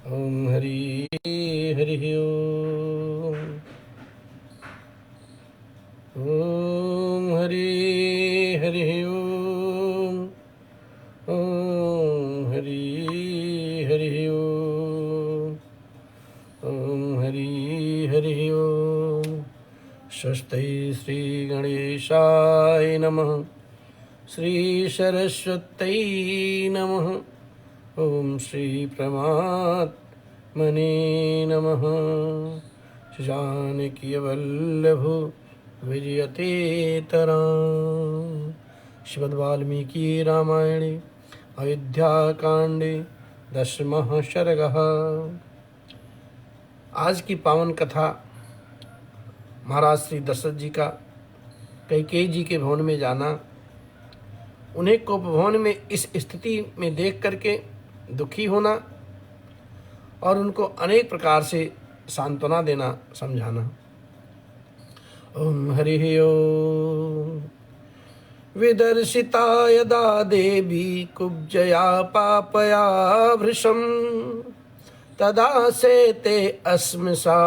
ओम हरि हरि ओम। ओम हरि हरि ओम। ओम हरि हरि ओम। ओम हरि हरि ओम। स्वस्ति श्री गणेशाय नमः। श्री सरस्वत्यै नमः। ओम श्री परमात्मने नमः। जानकी वल्लभो विजयतेतराम्। श्रीमद् वाल्मीकि रामायणे अयोध्याकांडे 10वां सर्गः। आज की पावन कथा महाराज श्री दशरथ जी का कैकेयी जी के भवन में जाना, उन्हें कोप भवन में इस स्थिति में देख करके दुखी होना और उनको अनेक प्रकार से सांत्वना देना, समझाना। ओम हरि ओम। विदर्शिता यदा देवी कुब्जया पापया भृशं तदा सेते अस्मसा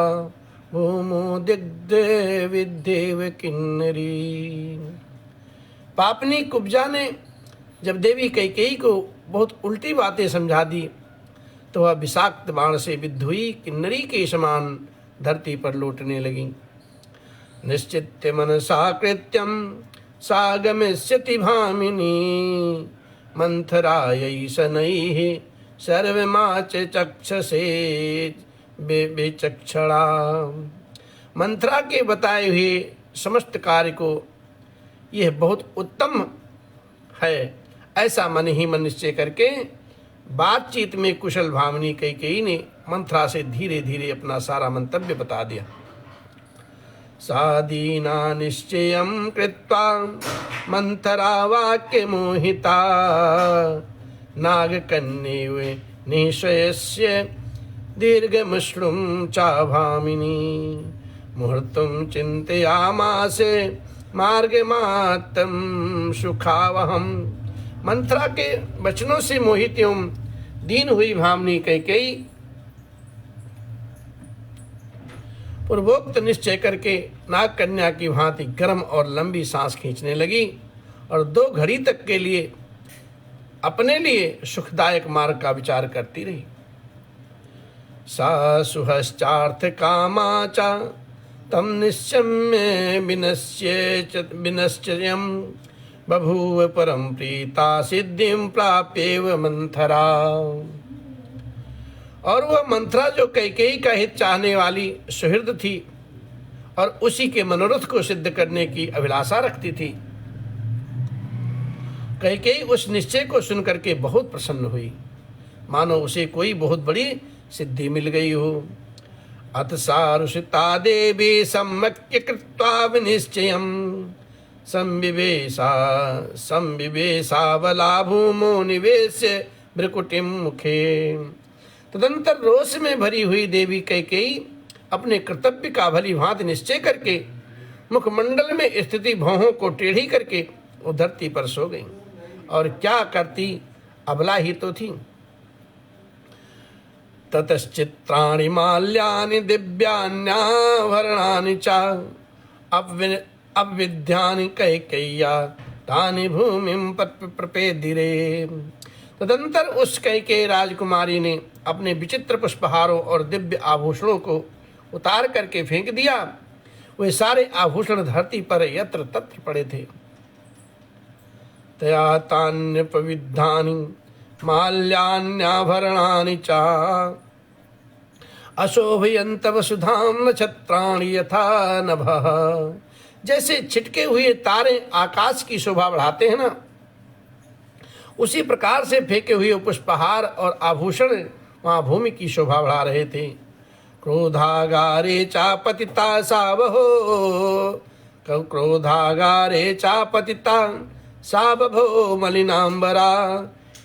भूमो दिग्धे विद्येव किन्नरी। पापनी कुब्जा ने जब देवी कैकेयी को बहुत उल्टी बातें समझा दी तो वह विषाक्त बाण से विद्ध हुई किन्नरी के समान धरती पर लौटने लगी। निश्चित्य मनसा कृत्यं सागमिष्यति भामिनी मंथरायै शनैः सर्वमाच चक्षसे विचक्षणा। मंथरा के बताए हुए समस्त कार्य को यह बहुत उत्तम है ऐसा मन ही मन निश्चय करके बातचीत में कुशल भामिनी कैकेयी ने मंथरा से धीरे धीरे अपना सारा मंतव्य बता दिया। सादीना निश्चयं कृत्वा मंथरा वाक्य मोहिता नागकन्येव निश्चयस्य दीर्घमुष्णुं चा भामिनी मुहूर्तं चिन्तयामासे मार्गमात्तं सुखावहम्। मंथरा के वचनों से मोहित एवं दीन हुई भामिनी कैकेयी पूर्वोक्त निश्चय करके नाग कन्या की भांति गर्म और लंबी सांस खींचने लगी और 2 घड़ी तक के लिए अपने लिए सुखदायक मार्ग का विचार करती रही। सा सुहश्चार्थ कामा चा तम निश्चम्य विनश्चर्यं बभूव परम प्रीता सिद्धिं प्राप्येव मंथरा। और वह मंथरा जो कैकेयी का हित चाहने वाली सुहृद थी और उसी के मनोरथ को सिद्ध करने की अभिलाषा रखती थी। कैकेयी उस निश्चय को सुनकर के बहुत प्रसन्न हुई, मानो उसे कोई बहुत बड़ी सिद्धि मिल गई हो। अथ सारुषिता देवी सम्यक् कृत्वा विनिश्चयं संविवेशा भूमो निवेश्य भ्रुकुटिं मुखे। तदंतर रोष में भरी हुई देवी कैकेयी अपने कर्तव्य का भली भांति निश्चय करके मुखमंडल में स्थिति भौहों को टेढ़ी करके वो धरती पर सो गई। और क्या करती, अबला ही तो थी। ततश्चित्राणि माल्यानि दिव्यान्याभरणानि च अविद्यानि कैकेय्या तानि भूमिं प्रपेदिरे। तदंतर उस कैकेयी राजकुमारी ने अपने विचित्र पुष्पहारों और दिव्य आभूषणों को उतार करके फेंक दिया। वे सारे आभूषण धरती पर यत्र तत्र पड़े थे। तया तान्यपविद्धानि माल्यान्याभरणानि च अशोभयन्त वसुधां नक्षत्राणि यथा नभः। जैसे छिटके हुए तारे आकाश की शोभा बढ़ाते हैं ना, उसी प्रकार से फेंके हुए पुष्पहार और आभूषण वहां भूमि की शोभा बढ़ा रहे थे। क्रोधागारे चापतिता सावहो, क्रोधागारे चापतिता सावभो मलिनांबरा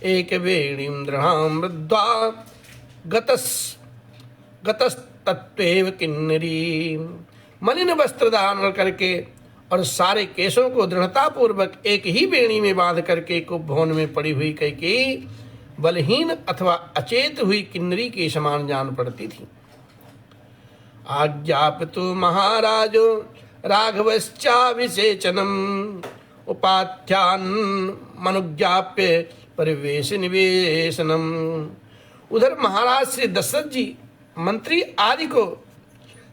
एक वेणीं दृढ़ां वृद्ध्वा गतस्तत्त्वेव किन्नरी। मलिन वस्त्र धारण करके और सारे केशों को दृढ़ता पूर्वक एक ही बेणी में बांध करके कुंभ भवन में पड़ी हुई कैकेयी बलहीन अथवा अचेत हुई किन्नरी के समान जान पड़ती थी। आज्ञापितु महाराजो राघवश्चाभिषेचनम उपाध्यान मनुज्ञाप्य परिवेश निवेशनम। उधर महाराज श्री दशरथ जी मंत्री आदि को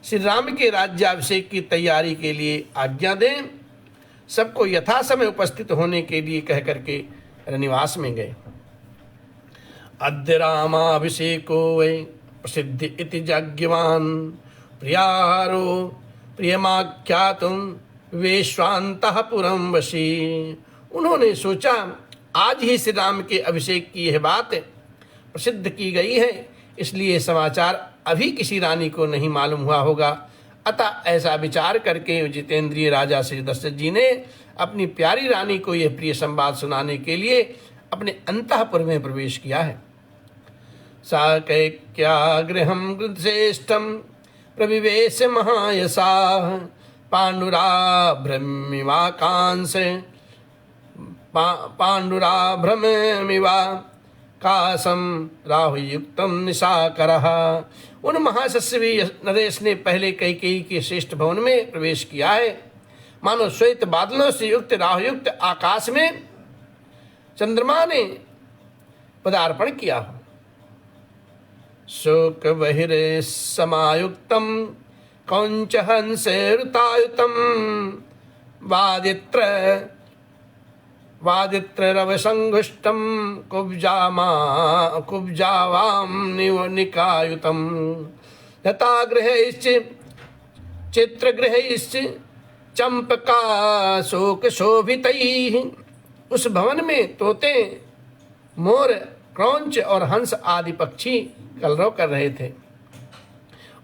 श्री राम के राज्याभिषेक की तैयारी के लिए आज्ञा दें, सबको यथा समय उपस्थित होने के लिए कह करके रनिवास में गए। अद्य रामाभिषेको वै प्रसिद्धि इति जाग्यवान प्रियारो प्रियमाख्यातुम वेश्वान्तः पुरम वशी। उन्होंने सोचा आज ही श्री राम के अभिषेक की यह बात प्रसिद्ध की गई है, इसलिए समाचार अभी किसी रानी को नहीं मालूम हुआ होगा। अतः ऐसा विचार करके जितेंद्रिय राजा श्री दशरथ जी ने अपनी प्यारी रानी को यह प्रिय संवाद सुनाने के लिए अपने अंतःपुर में प्रवेश किया है। सा कैक्या गृहं श्रेष्ठं प्रविवेश महायशाः पाण्डुराभ्रमिवाकांश पाण्डुराभ्रमिवा कासम राहुयुक्तम निशाकरः। उन महाशस्वी नरेश ने पहले कैकेयी के श्रेष्ठ भवन में प्रवेश किया है, मानो श्वेत बादलों से युक्त राहुयुक्त आकाश में चंद्रमा ने पदार्पण किया हो। शोक बहिरे समायुक्तम कौंच हंस ऋतायुतम वादित्र रव संघुष्टम कुब्जावाम निकायुतम लतागृहैश्च चित्रगृहैश्च चंपका शोक शोभितैः। उस भवन में तोते, मोर, क्रौंच और हंस आदि पक्षी कलरव कर रहे थे।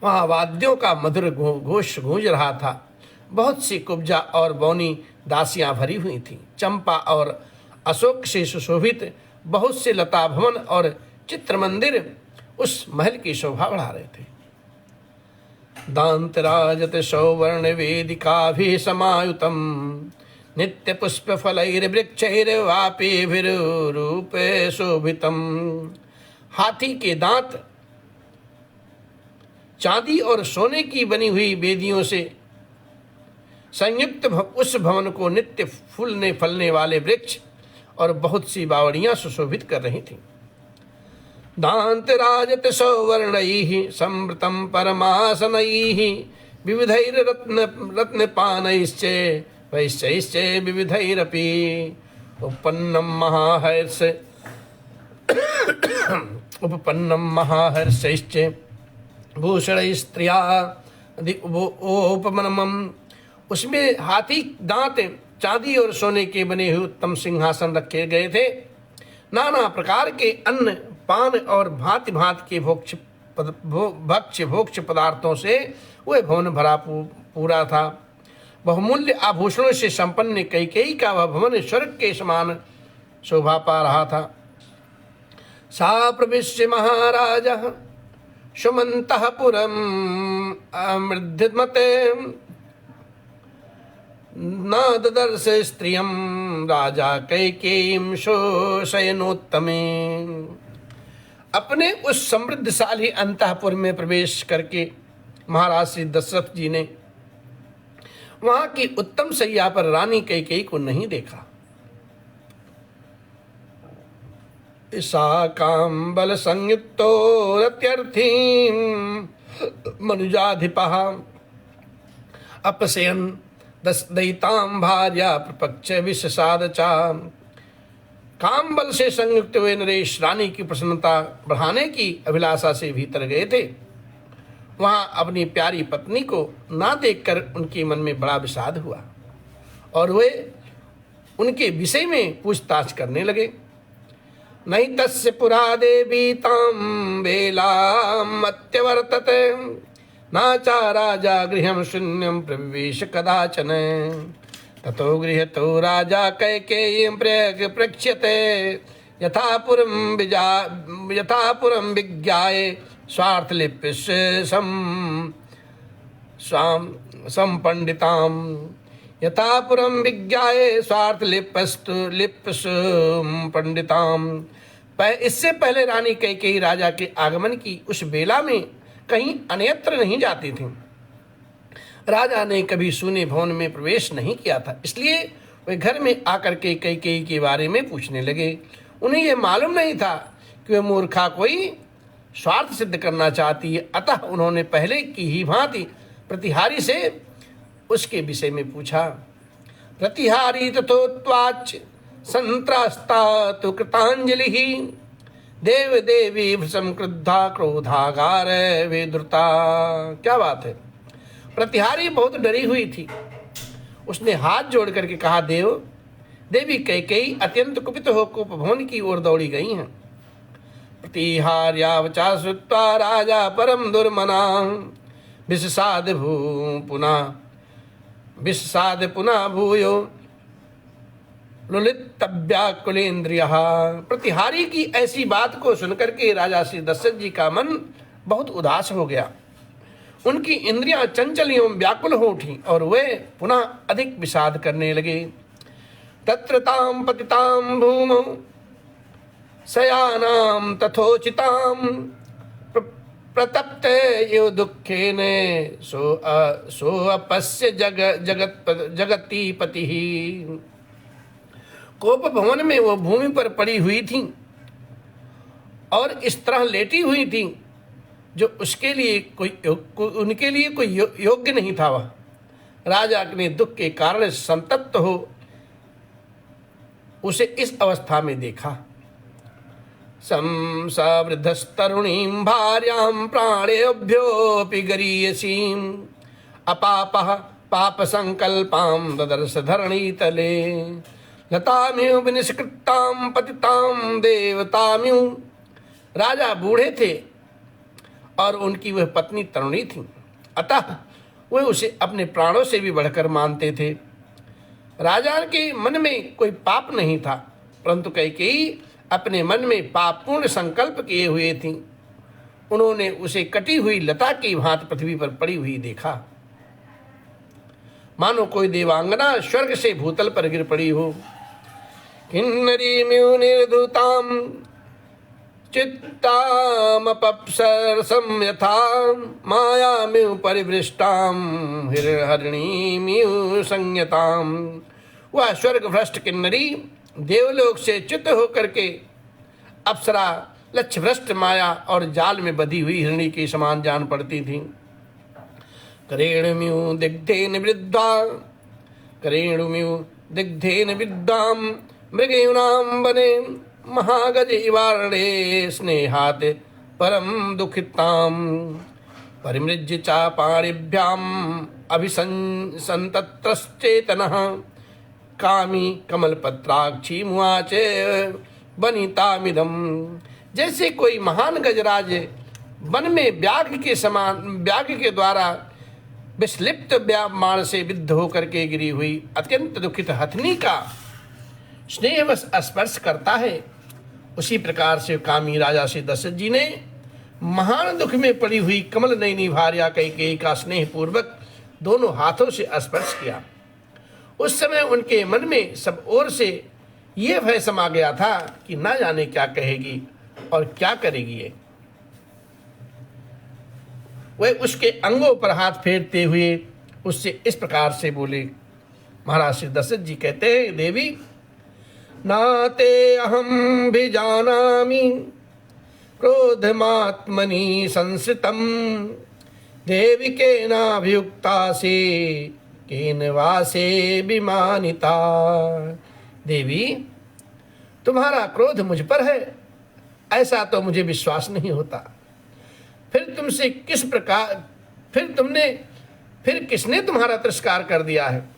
वहाँ वाद्यों का मधुर घोष गूंज रहा था। बहुत सी कुब्जा और बौनी दासियां भरी हुई थीं। चंपा और अशोक से सुशोभित बहुत से लता भवन और चित्र मंदिर उस महल की शोभा बढ़ा रहे थे। दांतराजत सौवर्ण वेदिका भी समायुतम नित्य पुष्प फलैर्वृक्षैर्वापीभिरूपे शोभितम। हाथी के दांत, चांदी और सोने की बनी हुई वेदियों से संयुक्त उस भवन को नित्य फूलने फलने वाले वृक्ष और बहुत सी बावड़ियां सुशोभित कर रही थीं। दांतराजत सौवर्णैः संवृतम परमासनैः विविधैर्रत्नपानैश्च वैश्चैश्च विविधैरपि उपपन्नं महाहर्षैश्च भूषणैस्त्रियादिपमनमम्। उसमें हाथी दांत, चांदी और सोने के बने हुए उत्तम सिंहासन रखे गए थे। नाना प्रकार के अन्न, पान और भांति भांति के भोक्ष पदार्थों से वह भवन भरा पूरा था। बहुमूल्य आभूषणों से संपन्न कैकेयी का वह भवन स्वर्ग के समान शोभा पा रहा था। सा प्रविश्य महाराजः सुमन्तः पुरम् अमृद्धमते न ददर्श स्त्रियं राजा कैकेयीं शोषयनोत्तमे। अपने उस समृद्धशाली अंतःपुर में प्रवेश करके महाराज श्री दशरथ जी ने वहां की उत्तम शैया पर रानी कैकेयी को नहीं देखा। इशाकांबल संयुक्तो रत्यर्थी मनुजाधिपः अपशयन दयितां भार्या प्रपक्ष विषसादचा। कामबल से संयुक्त हुए नरेश रानी की प्रसन्नता बढ़ाने की अभिलाषा से भीतर गए थे। वहां अपनी प्यारी पत्नी को ना देखकर उनके मन में बड़ा विषाद हुआ और वे उनके विषय में पूछताछ करने लगे। नहीं तस्य पुरा देवी तां वेलाम् अत्यवर्तते नाचा राजा गृहं शून्यं प्रविवेश कदाचन। ततो गृहतो राजा कैकेयीं प्रक्ष्यते यथा पुरं विज्ञाय स्वार्थलिप्य संपंडितां। यथा पुरं विज्ञाय स्वार्थलिप्यस्तु लिप्यसु पंडितां इससे पहले रानी कैकेयी राजा के आगमन की उस बेला में कहीं अन्यत्र नहीं जाती थी। राजा ने कभी सूने भवन में प्रवेश नहीं किया था, इसलिए वे घर में आकर के कैकेयी के बारे में पूछने लगे। उन्हें यह मालूम नहीं था कि वह मूर्खा कोई स्वार्थ सिद्ध करना चाहती है, अतः उन्होंने पहले की ही भांति प्रतिहारी से उसके विषय में पूछा। प्रतिहारी तथोत्वाच संत्रास्ता तो कृतांजलि देव देवी भृशम क्रुद्धा क्रोधागार वे द्रुता। क्या बात है। प्रतिहारी बहुत डरी हुई थी। उसने हाथ जोड़ करके कहा, देव देवी कैकेयी अत्यंत कुपित हो उपभवन की ओर दौड़ी गई हैं। प्रतिहार्यावचा श्रुत्वा राजा परम दुर्मना विषसाद पुनः भूयो लुलितव्याकुलेन्द्रियः। प्रतिहारी की ऐसी बात को सुनकर के राजा श्री दशरथ जी का मन बहुत उदास हो गया। उनकी इंद्रियां चंचल एवं व्याकुल हो उठी और वे पुनः अधिक विषाद करने लगे। तत्र तां पतितां भूमौ शयानां तथोचितां प्रतप्ते यो दुःखेन सो अपस्य जगती पतिः। कोप भवन में वो भूमि पर पड़ी हुई थी और इस तरह लेटी हुई थी जो उसके लिए उनके लिए कोई योग्य नहीं था। वह राजा ने दुख के कारण संतप्त हो उसे इस अवस्था में देखा। संसवृद्धस्तरुणीं भार्यां प्राणेभ्योऽपि गरीयसीं अपापः पाप संकल्पां ददर्श धरणीतले लताम्यु विनिष्कृतां पतितां देवताम्यु। राजा बूढ़े थे और उनकी वह पत्नी तरुणी थी, अतः वे उसे अपने प्राणों से भी बढ़कर मानते थे। राजा के मन में कोई पाप नहीं था, परंतु कैकेयी अपने मन में पापपूर्ण संकल्प किए हुए थी। उन्होंने उसे कटी हुई लता की भांति पृथ्वी पर पड़ी हुई देखा, मानो कोई देवांगना स्वर्ग से भूतल पर गिर पड़ी हो। किन्नरीम्यु निर्धुतां चित्तामपप्सरसं यथा मायाम्यु परिवृष्टां हरिणीम्यु संयतां। वह स्वर्ग भ्रष्ट किन्नरी देवलोक से च्युत होकर के अप्सरा लक्ष्य भ्रष्ट माया और जाल में बधी हुई हिरणी के समान जान पड़ती थी। करेणुम्यु दिग्धेन विद्वां मृगयूनां वने महागज इवारणे स्नेहात् परम दुखितां परिमृज्य च पाणिभ्याम् अभिसंतत्रश्चेतनः कामी कमलपत्राक्षी मुआच वनितामिदम्। जैसे कोई महान गजराज वन में व्याघ्र के द्वारा विस्लिप्त बाण से विद्ध होकर के गिरी हुई अत्यंत दुखित हथनी का स्नेहवश स्पर्श करता है, उसी प्रकार से कामी राजा श्री दशरथ जी ने महान दुख में पड़ी हुई कमल नयनी भार्या कैकेयी का स्नेह पूर्वक दोनों हाथों से स्पर्श किया। उस समय उनके मन में सब ओर से ये भय समा गया था कि न जाने क्या कहेगी और क्या करेगी ये। वे उसके अंगों पर हाथ फेरते हुए उससे इस प्रकार से बोले। महाराज श्री दशरथ जी कहते हैं, देवी नाते अहम भी जानामि क्रोधमात्मनि संसृतम देवी के नाभियुक्ता से केन वासे विमानिता। देवी तुम्हारा क्रोध मुझ पर है, ऐसा तो मुझे विश्वास नहीं होता। फिर किसने तुम्हारा तिरस्कार कर दिया है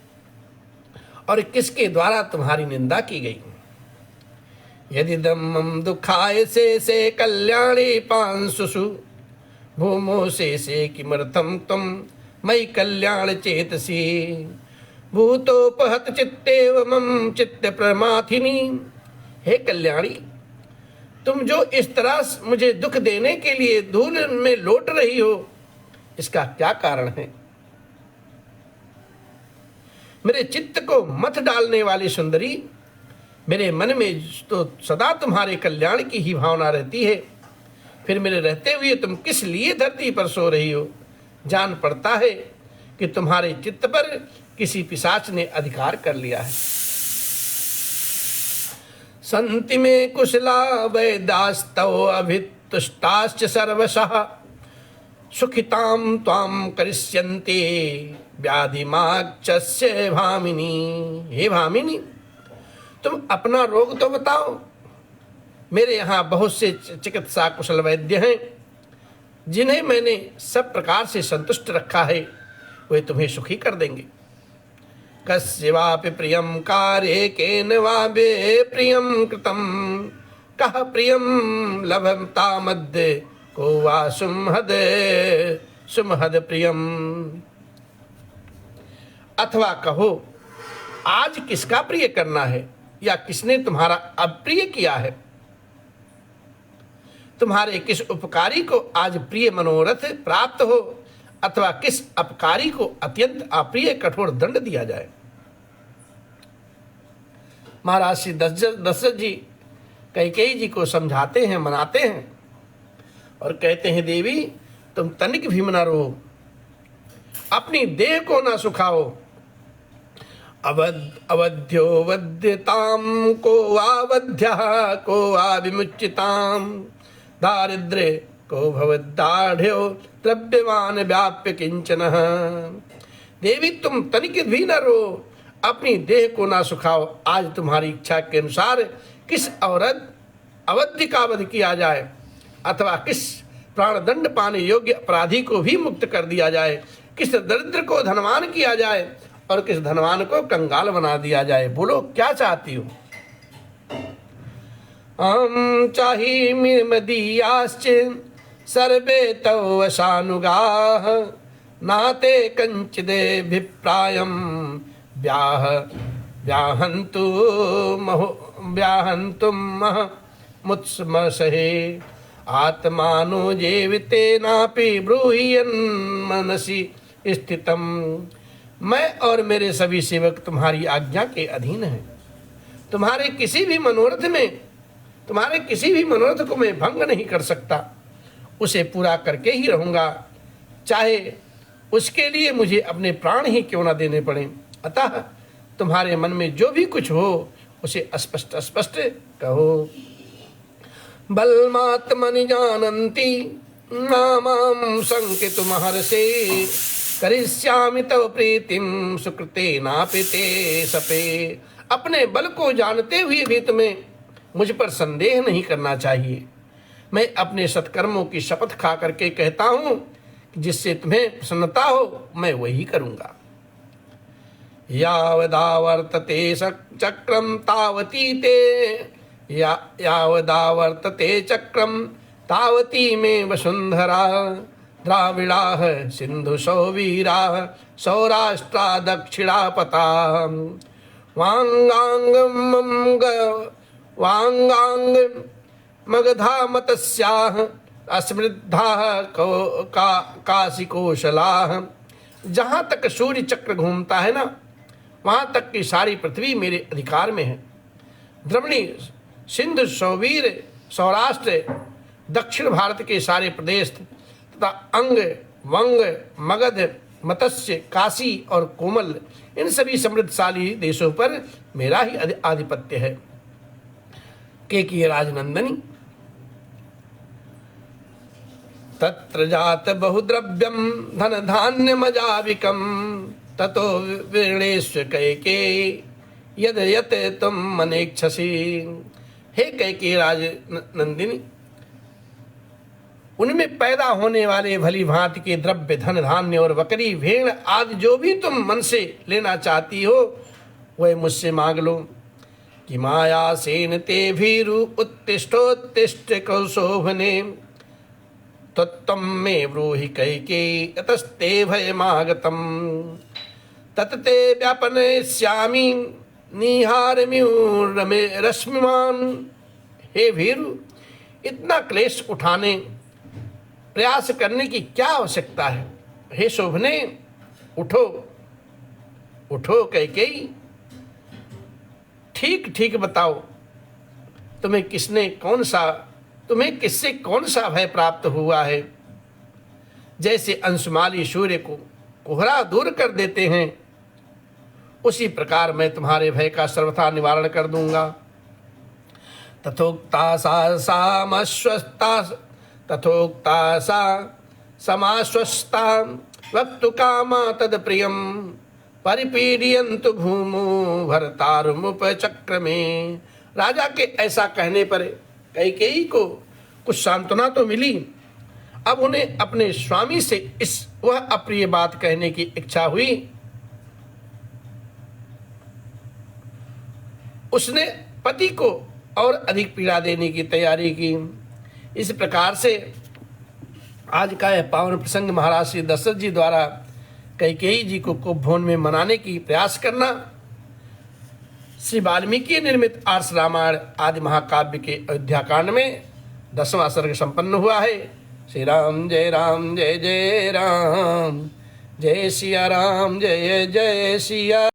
और किसके द्वारा तुम्हारी निंदा की गई। यदि दम दुखाय से कल्याणी पांसुषु भूमो से किमर्थम तुम मई कल्याण चेतसी भूतोपहत चित्तेव मम चित्त प्रमाथिनी। हे कल्याणी, तुम जो इस तरह मुझे दुख देने के लिए धूल में लौट रही हो, इसका क्या कारण है। मेरे चित्त को मत डालने वाली सुंदरी, मेरे मन में तो सदा तुम्हारे कल्याण की ही भावना रहती है, फिर मेरे रहते हुए तुम किस लिए धरती पर सो रही हो? जान पड़ता है कि तुम्हारे चित्त पर किसी पिशाच ने अधिकार कर लिया है। संति में कुशला वैदास्तव अभितुष्टाश्च सर्वशः सुखिताम त्वाम करिष्यन्ते व्याधिमाक्षस्य भामिनी। हे भामिनी, तुम अपना रोग तो बताओ। मेरे यहाँ बहुत से चिकित्सा कुशल वैद्य हैं जिन्हें मैंने सब प्रकार से संतुष्ट रखा है, वे तुम्हें सुखी कर देंगे। कस्य वापि प्रियं कार्ये केन वा वे प्रियं कृतं, कः प्रियं लभता मद्य को वा सुमहद प्रियम। अथवा कहो, आज किसका प्रिय करना है या किसने तुम्हारा अप्रिय किया है? तुम्हारे किस उपकारी को आज प्रिय मनोरथ प्राप्त हो अथवा किस अपकारी को अत्यंत अप्रिय कठोर दंड दिया जाए। महाराज श्री दशरथ जी कैकेयी जी को समझाते हैं, मनाते हैं और कहते हैं, देवी तुम तनिक भी न रो, अपनी देह को न सुखाओ। अवध्यो वध्यताम को आवध्य को विमुच्यताम, दारिद्र्य को भवदाढ़्यो द्रव्यवान व्याप्य किंचन। देवी तुम तनिक भी न रो, अपनी देह को ना सुखाओ। आज तुम्हारी इच्छा के अनुसार किस औरत अवध्य का वध किया जाए अथवा किस प्राणदंड पाने योग्य अपराधी को भी मुक्त कर दिया जाए, किस दरिद्र को धनवान किया जाए और किस धनवान को कंगाल बना दिया जाए। बोलो क्या चाहती हो? चाहि मदीयाश्च सर्वे तव वशानुगाः, नाते कंचिदेभिप्रायं व्याहन्तुं मुत्समसहे। आत्मानो जीवितेनापि ब्रूहियन्मनसि स्थितम्। मैं और मेरे सभी सेवक तुम्हारी आज्ञा के अधीन हैं। तुम्हारे किसी भी मनोरथ को मैं भंग नहीं कर सकता, उसे पूरा करके ही रहूंगा, चाहे उसके लिए मुझे अपने प्राण ही क्यों न देने पड़े। अतः तुम्हारे मन में जो भी कुछ हो उसे स्पष्ट स्पष्ट कहो। बलमात्मनि जानन्ति नामां संकितुमहर्षे, करिष्यामि तव प्रीतिं सुकृतेनापि ते सपे। अपने बल को जानते हुए भी तुम्हें मुझ पर संदेह नहीं करना चाहिए। मैं अपने सत्कर्मों की शपथ खा करके कहता हूँ, जिससे तुम्हें प्रसन्नता हो मैं वही करूँगा। यावदावर्तते चक्रम तावती ते, यावदावर्तते चक्रम तावती में वसुंधरा। द्राविड़ाः सिंधु सौवीराः सौराष्ट्रा दक्षिणापता। वांगांग मगधा मतस्याः अस्मृद्धाः काशिकोशलाः। जहाँ तक सूर्य चक्र घूमता है ना, वहाँ तक की सारी पृथ्वी मेरे अधिकार में है। द्रविणी, सिंधु, सौवीर, सौराष्ट्र, दक्षिण भारत के सारे प्रदेश तथा अंग, वंग, मगध, मत्स्य, काशी और कोमल, इन सभी समृद्धशाली देशों पर मेरा ही आधिपत्य है। केकयी राजनंदनी, तत्र जात बहुद्रव्यम धन धान्य मजाविकम, ततो वीर्णेश्व कैकेयी यद यत तुम मनेक्षसी। हे कैकेयी राजनंदिनी, उनमें पैदा होने वाले भली भांति के द्रव्य, धन धान्य और बकरी भेड़ आदि जो भी तुम मन से लेना चाहती हो वह मुझसे मांग लो। कि माया सेन ते भीरु उत्तिष्ठोत्तिष्ठ कौशोभने, तत्त्वं मे ब्रूहि कैकेयी यतस्ते भयमागतम्। तत्ते व्यापनयिष्यामि निहारम्यू रश्मिमान्। हे भीरु, इतना क्लेश उठाने प्रयास करने की क्या आवश्यकता है? हे शोभने, उठो उठो कैकेयी, ठीक ठीक बताओ, तुम्हें किससे कौन सा भय प्राप्त हुआ है। जैसे अंशुमाली सूर्य को कोहरा दूर कर देते हैं, उसी प्रकार मैं तुम्हारे भय का सर्वथा निवारण कर दूंगा। तथोक्ता सा समाश्वस्ता वक्तु कामा तद प्रियम परिपीडयन्तु भूमो भरतारुमुपचक्रमे। राजा के ऐसा कहने पर कैकेयी को कुछ सांत्वना तो मिली। अब उन्हें अपने स्वामी से वह अप्रिय बात कहने की इच्छा हुई। उसने पति को और अधिक पीड़ा देने की तैयारी की। इस प्रकार से आज का यह पावन प्रसंग महाराज श्री दशरथ जी द्वारा कैकेयी जी को कुंभोन में मनाने की प्रयास करना श्री वाल्मीकि निर्मित आर्ष रामायण आदि महाकाव्य के अयोध्या कांड में 10वां सर्ग संपन्न हुआ है। श्री राम जय जय राम, जय सिया राम जय जय सिया।